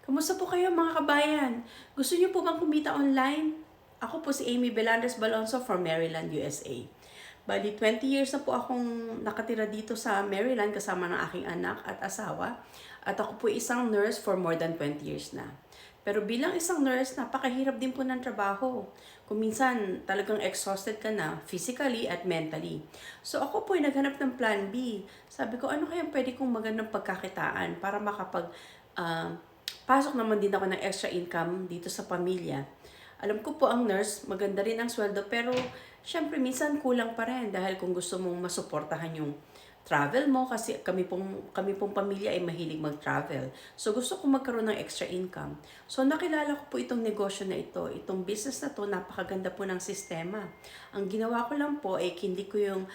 Kamusta po kayo mga kabayan? Gusto niyo po bang kumita online? Ako po si Amy Belandres Balonso from Maryland, USA. Bali, 20 years na po akong nakatira dito sa Maryland kasama ng aking anak at asawa. At ako po isang nurse for more than 20 years na. Pero bilang isang nurse, napakahirap din po ng trabaho. Kung minsan talagang exhausted ka na physically at mentally. So ako po ay naghanap ng plan B. Sabi ko, ano kaya pwede kong magandang pagkakitaan para ah, pasok naman din ako ng extra income dito sa pamilya. Alam ko po ang nurse, maganda rin ang sweldo, pero syempre minsan kulang pa rin dahil kung gusto mong masuportahan yung travel mo, kasi kami pong pamilya ay mahilig mag-travel. So gusto ko magkaroon ng extra income. So nakilala ko po itong negosyo na ito, itong business na to, napakaganda po ng sistema. Ang ginawa ko lang po ay kindi ko yung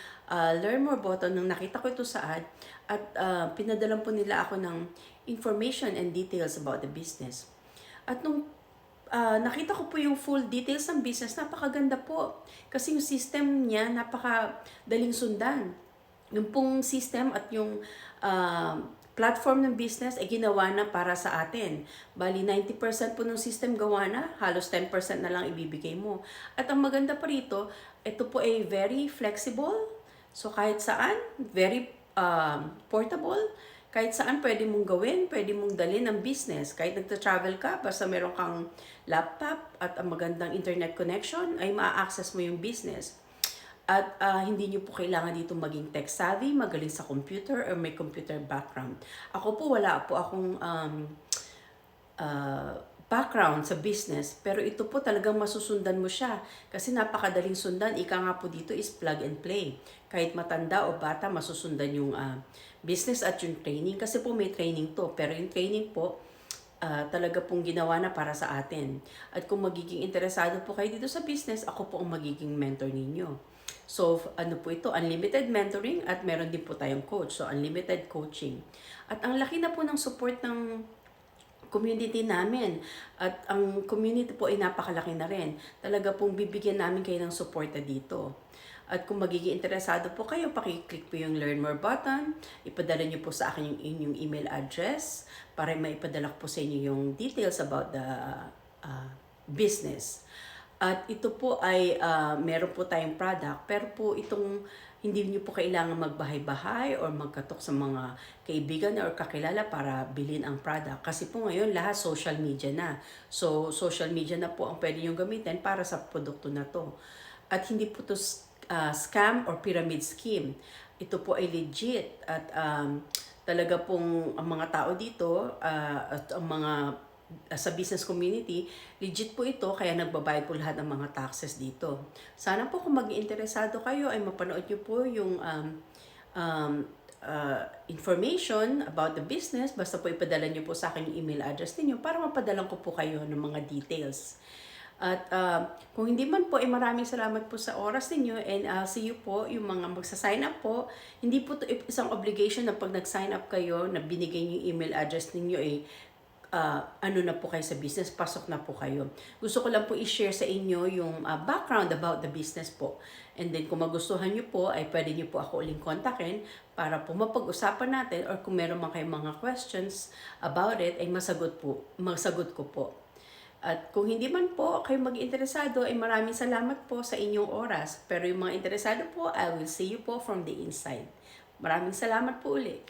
learn more button nung nakita ko ito sa ad, at pinadalan po nila ako ng information and details about the business. At nung nakita ko po yung full details ng business, napakaganda po. Kasi yung system niya, napakadaling sundan. Yung pong system at yung platform ng business ay ginawa na para sa atin. Bali, 90% po ng system gawa na, halos 10% na lang ibibigay mo. At ang maganda pa rito, ito po ay very flexible. So kahit saan, very portable. Kahit saan pwede mong gawin, pwede mong dalhin ang business. Kahit nagta-travel ka, basta meron kang laptop at ang magandang internet connection, ay ma-access mo yung business. At hindi nyo po kailangan dito maging tech savvy, magaling sa computer, or may computer background. Ako po, wala po akong background sa business, pero ito po talagang masusundan mo siya kasi napakadaling sundan. Ika nga po dito is plug and play. Kahit matanda o bata, masusundan yung business at yung training kasi po may training to, pero yung training po talaga pong ginawa na para sa atin. At kung magiging interesado po kayo dito sa business, ako po ang magiging mentor ninyo. So, ano po ito? Unlimited mentoring at meron din po tayong coach. So, unlimited coaching. At ang laki na po ng support ng community namin. At ang community po ay napakalaki na rin. Talaga pong bibigyan namin kayo ng suporta dito. At kung magiging interesado po kayo, pakiclick po yung Learn More button. Ipadala nyo po sa akin yung inyong email address para maipadala ko po sa inyo yung details about the business. At ito po ay meron po tayong product, pero po itong hindi niyo po kailangan magbahay-bahay or magkatok sa mga kaibigan or kakilala para bilhin ang product. Kasi po ngayon lahat social media na. So social media na po ang pwede nyo gamitin para sa produkto na to. At hindi po to scam or pyramid scheme. Ito po ay legit at talaga pong ang mga tao dito at ang mga sa business community, legit po ito kaya nagbabayad po lahat ng mga taxes dito. Sana po kung mag-iinteresado kayo ay mapanood nyo po yung information about the business. Basta po ipadala nyo po sa akin yung email address ninyo para mapadalan ko po kayo ng mga details. At kung hindi man po, ay maraming salamat po sa oras ninyo and I'll see you po, yung mga magsa-sign up po. Hindi po ito isang obligation na pag nag-sign up kayo, na binigay yung email address ninyo ano na po kayo sa business, pasok na po kayo. Gusto ko lang po i-share sa inyo yung background about the business po. And then kung magustuhan nyo po, ay pwede nyo po ako uling kontakin para po mapag-usapan natin or kung meron man kayong mga questions about it, ay masagot ko po. At kung hindi man po kayo mag-interesado, ay maraming salamat po sa inyong oras. Pero yung mga interesado po, I will see you po from the inside. Maraming salamat po ulit.